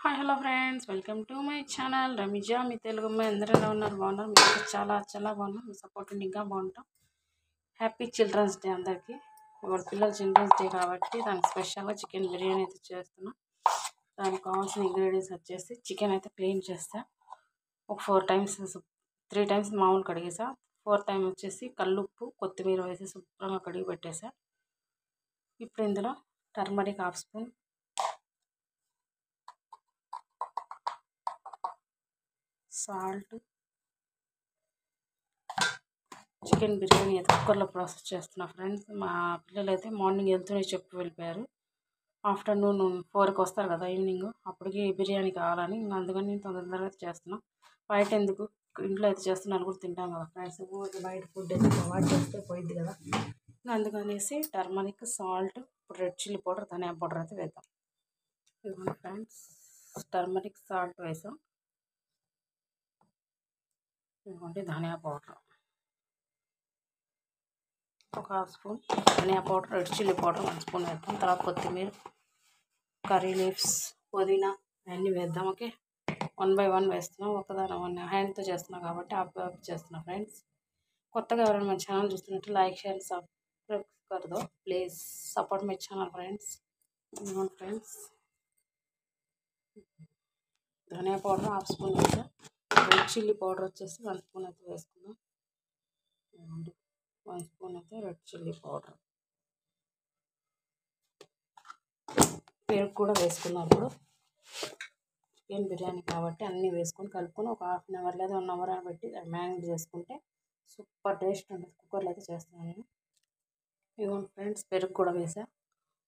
Hi hello friends, welcome to my channel Ramiza. మీ తెలుగు అమ్మాయి అందరూ ఎలా ఉన్నారు? బాగున్నారు? మీరు చాలా చాలా బాగున్నాం. మీ సపోర్ట్ ఇంకా బాగుంటాం. హ్యాపీ చిల్డ్రన్స్ డే అందరికీ. ఇవాళ పిల్లల చిల్డ్రన్స్ డే కాబట్టి దానికి స్పెషల్గా చికెన్ బిర్యానీ అయితే చేస్తున్నాం. దానికి కావాల్సిన ఇంగ్రీడియంట్స్ వచ్చేసి చికెన్ అయితే క్లీన్ చేస్తా. ఒక 4 times 3 times మామూలు కడిగేసా. 4th time వచ్చేసి కల్లుప్పు కొత్తిమీర వేసి శుభ్రంగా కడిగి పెట్టేసా. ఇప్పుడు ఇందులో turmeric 1/2 spoon, salt, chicken biryani అయితే కుక్కర్లో ప్రాసెస్ చేస్తున్నా ఫ్రెండ్స్. మా పిల్లలు అయితే మార్నింగ్ వెళ్తూనే చెప్పి వెళ్ళిపోయారు. ఆఫ్టర్నూన్ 4కి వస్తారు కదా, ఈవినింగ్ అప్పటికి బిర్యానీ కావాలని. అందుకని నేను తొందరగా చేస్తున్నాను. బయట ఎందుకు, ఇంట్లో అయితే చేస్తే నలుగురు తింటాం కదా ఫ్రెండ్స్. బయట ఫుడ్ అయితే అవాయిడ్ చేస్తే పోయిద్ది కదా. అందుకనేసి turmeric, salt, red chilli powder, dhania powder అయితే వేద్దాం. ఇదిగోండి ఫ్రెండ్స్, టర్మరిక్, సాల్ట్ వేసాం. ఇదిగోండి ధనియా పౌడర్ ఒక 1/2 spoon, dhania powder, red chilli powder 1 spoon వేద్దాం. తర్వాత కొత్తిమీర, కర్రీ లీవ్స్, పుదీనా అన్నీ వేద్దాం. ఓకే, 1 by 1 వేస్తున్నాం. ఒకదాని హ్యాండ్తో చేస్తున్నాం కాబట్టి ఆఫ్ చేస్తున్నాం ఫ్రెండ్స్. కొత్తగా ఎవరైనా మన ఛానల్ చూస్తున్నట్టు లైక్, షేర్, సబ్స్క్రైబ్ కర్దో please. Support my channel friends. Friends, dhania powder 1/2 spoon వేసాం. రెడ్ చిల్లీ పౌడర్ వచ్చేసి 1 స్పూన్ అయితే వేసుకుందాం. 1 స్పూన్ అయితే రెడ్ చిల్లీ పౌడర్. పెరుగు కూడా వేసుకున్నాం. ఇప్పుడు చికెన్ బిర్యానీ కాబట్టి అన్నీ వేసుకొని కలుపుకొని ఒక 1/2 hour లేదా 1 hour పెట్టి మ్యారినేట్ చేసుకుంటే సూపర్ టేస్ట్ ఉంటుంది. కుక్కర్లో అయితే చేస్తున్నాను నేను. ఇదిగోండి ఫ్రెండ్స్, పెరుగు కూడా వేసా.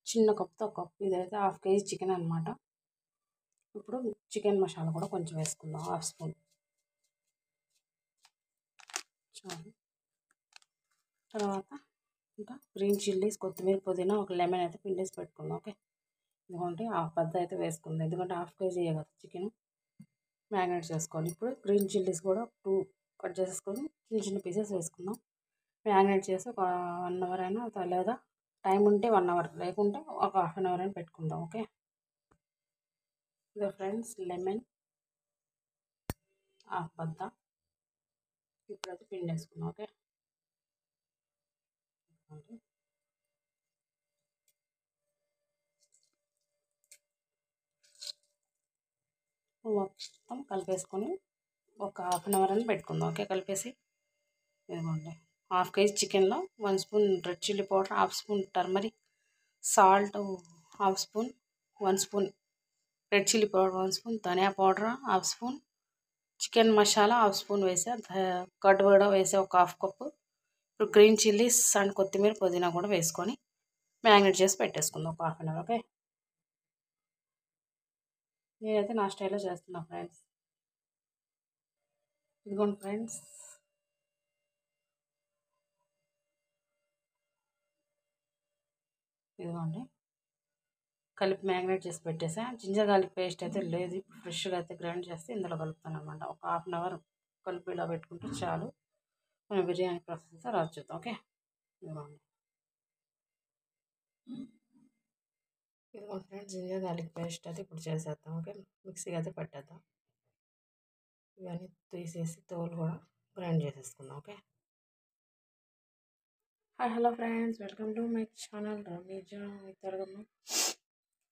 చిన్న కప్తో ఒక కప్పు, ఇదైతే 1/2 kg చికెన్ అనమాట. ఇప్పుడు చికెన్ మసాలా కూడా కొంచెం వేసుకుందాం, 1/2 స్పూన్ చాలు. తర్వాత ఇంకా గ్రీన్ చిల్లీస్, కొత్తిమీర, పుదీనా, ఒక లెమన్ అయితే పిండేసి పెట్టుకుందాం. ఓకే, ఇదిగోండి 1/2 అయితే వేసుకుందాం. ఎందుకంటే 1/2 kg కదా చికెన్, మ్యారినేట్ చేసుకోవాలి. ఇప్పుడు గ్రీన్ చిల్లీస్ కూడా 2 కట్ చేసుకొని చిన్న చిన్న పీసెస్ వేసుకుందాం. మ్యారినేట్ చేసి ఒక 1 hour అయినా, లేదా టైం ఉంటే 1 hour, లేకుంటే ఒక 1/2 hour అయినా పెట్టుకుందాం. ఓకే, ఇదో ఫ్రెండ్స్ లెమన్ 1/2. ఇప్పుడైతే పిండి వేసుకుందాం. ఓకే, మొత్తం కలిపేసుకొని ఒక 1/2 hour అని పెట్టుకుందాం. ఓకే, కలిపేసి ఇదిగోండి 1/2 kg చికెన్లో 1 spoon red chilli powder, 1/2 spoon turmeric, salt 1/2 spoon, 1 spoon red chilli powder, 1 spoon dhania powder, 1/2 spoon chicken masala 1/2 spoon వేసా. కర్డ్ కూడా వేసా, ఒక 1/2 కప్పు. ఇప్పుడు గ్రీన్ చిల్లీస్ అండ్ కొత్తిమీర, పుదీనా కూడా వేసుకొని మ్యారినేట్ చేసి పెట్టేసుకుందాం ఒక 1/2 hour. ఓకే, నేనైతే నా స్టైల్లో చేస్తున్నా ఫ్రెండ్స్. ఇదిగోండి ఫ్రెండ్స్, ఇదిగోండి కలిపి మ్యారినేట్ చేసి పెట్టేసా. జింజర్ గార్లిక్ పేస్ట్ అయితే లేదు, ఫ్రెష్గా అయితే గ్రైండ్ చేస్తే ఇందులో కలుపుతాను అనమాట. ఒక 1/2 hour కలిపి ఇలా పెట్టుకుంటే చాలు. మనం బిర్యానీ ప్రాసెస్ అయితే రాజు చూద్దాం. ఓకే, ఇదిగోండి ఫ్రెండ్స్, జింజర్ గార్లిక్ పేస్ట్ అయితే ఇప్పుడు చేసేద్దాం. ఓకే, మిక్సీకి అయితే పెట్టేద్దాం. ఇవన్నీ తీసేసి తోలు కూడా గ్రైండ్ చేసేసుకుందాం. Okay, hi hello friends, welcome to my channel Ramiza Targam.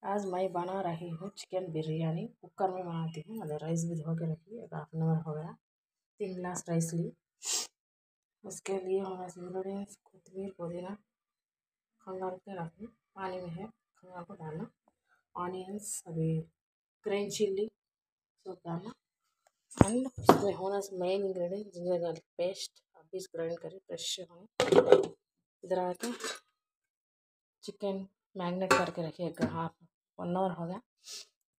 आज मैं बना रही हूँ चिकन बिरयानी। कुकर में बनाती हूँ। अगर राइस भी धो के रखी, 1/2 hour हो गया। 3 गिलास राइस ली। उसके लिए हमारा इंग्रेडिएंट्स कोथिमीर, पुदीना खंगाल के रखी, पानी में है, खंगाल को डालना। ऑनियंस, अभी ग्रीन चिल्ली सब डालना। एंड उसमें होना main ingredient ginger garlic paste, अभी ग्राइंड करी फ्रेश होने। इधर आके चिकन मैरिनेट करके रखिए, 1 hour हो गया।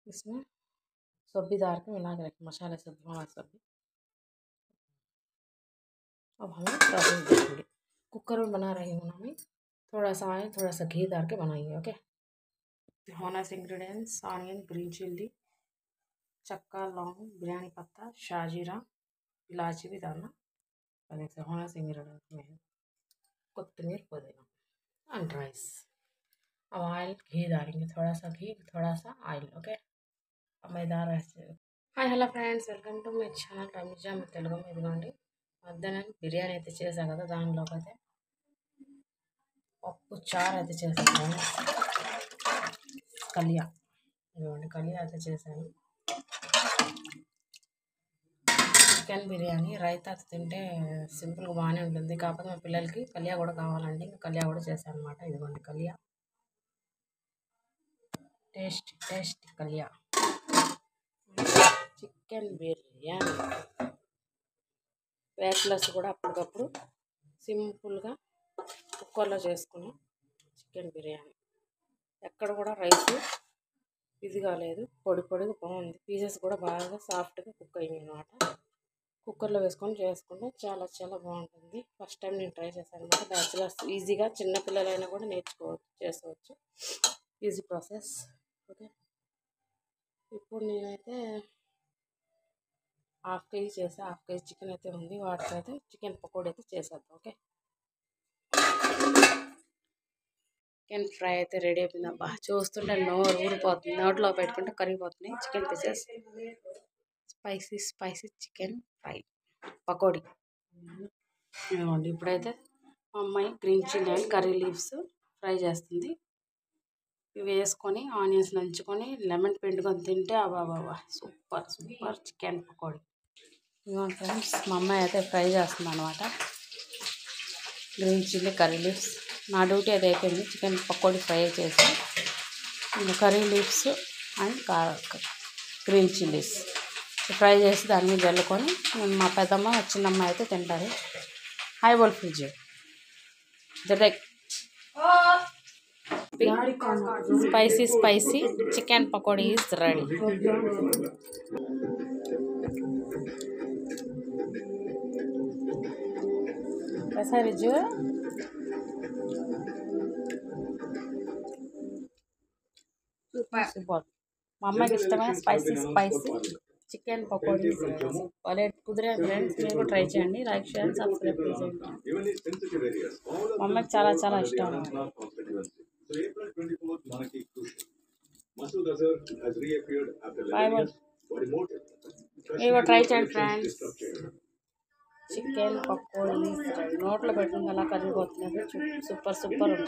इसमें सब्जी डाल के मिला के रखिए, मसाले सब्जी, हमारा सब्जी। अब हमें प्रोसेस देखेंगे। कुकर में बना रही हूँ मैं, थोड़ा सा ऑयल, थोड़ा सा घी डाल के बनाएंगे। ओके, होना से इंग्रेडिएंट्स ऑनियन, ग्रीन चिल्ली, चक्का, लौंग, बिरयानी पत्ता, शाहजीरा, इलायची भी डालना। जैसे होना से इंग्रेडिएंट्स में है कोथिमीर, पुदीना एंड राइस। अब ऑयल, घी डालेंगे, थोड़ा सा घी, थोड़ा सा ऑयल। ओके, మైదార hi hello friends, welcome to my channel Ramiza మీ తెలుగు. ఇదిగోండి మధ్యాహ్నం బిర్యానీ అయితే చేశాను కదా, దానిలోకి అయితే పప్పు చారు అయితే చేశాను. కలియా ఇదిగోండి కలియా అయితే చేశాను. చికెన్ బిర్యానీ రైతా తింటే సింపుల్గా బాగానే ఉంటుంది, కాకపోతే మా పిల్లలకి కలియా కూడా కావాలండి. ఇంకా కలియా కూడా చేశాను అనమాట. ఇదిగోండి Kaliya, taste Kaliya chicken biryani. Bachelors కూడా అప్పటికప్పుడు సింపుల్గా కుక్కర్లో చేసుకుని చికెన్ బిర్యానీ. ఎక్కడ కూడా రైస్ ఇది కాలేదు, పొడిగా బాగుంది. పీసెస్ కూడా బాగా సాఫ్ట్గా కుక్ అయ్యింది అనమాట. కుక్కర్లో వేసుకొని చేసుకుంటే చాలా బాగుంటుంది. ఫస్ట్ టైం నేను ట్రై చేశాను అనమాట. బ్యాచిలర్స్ ఈజీగా చిన్నపిల్లలైనా కూడా చేసుకోవచ్చు. Easy process. ఓకే, ఇప్పుడు నేనైతే హాఫ్ కేజీ చేసా. హాఫ్ కేజీ చికెన్ అయితే ఉంది, వాటికి అయితే చికెన్ పకోడీ అయితే చేసేద్దాం. ఓకే, చికెన్ ఫ్రై అయితే రెడీ అయిపోయింది. అబ్బా చూస్తుంటే నోరు ఊరిపోతుంది, నోట్లో పెట్టుకుంటే కరిగిపోతున్నాయి chicken pieces. Spicy chicken fry pakodi. ఇదిగోండి ఇప్పుడైతే మా అమ్మాయి green chilli and curry leaves fry చేస్తుంది. ఇవి వేసుకొని ఆనియన్స్ నంచుకొని లెమన్ పిండుకొని తింటే అబ్బా సూపర్ చికెన్ పకోడీ. ఇదిగోండి ఫ్రెండ్స్, మా అమ్మాయి అయితే ఫ్రై చేస్తుంది అనమాట. Green chilli curry leaves. నా డ్యూటీ అది అయిపోయింది, చికెన్ పకోడీ ఫ్రై చేసి ఇంకా curry leaves and green chillies fry చేసి దాని మీద జల్లుకొని మా పెద్దమ్మ చిన్నమ్మ అయితే తింటారు. హై బోల్ fridge direct spicy chicken pakoda is ready. Fridge super. మా అమ్మాయికి ఇష్టమైన స్పైసీ చికెన్ పకోడీ భలే కుదిరే ఫ్రెండ్స్. మీరు కూడా ట్రై చేయండి. లైక్ షేర్ సబ్స్క్రైబ్ చేయండి. మా అమ్మాయికి చాలా ఇష్టం. మీరు కూడా ట్రై చేయండి ఫ్రెండ్స్. చికెన్ పకోడీ నోట్లో పెట్టుకుంటే అలా కరిగిపోతుంది. సూపర్ ఉంది.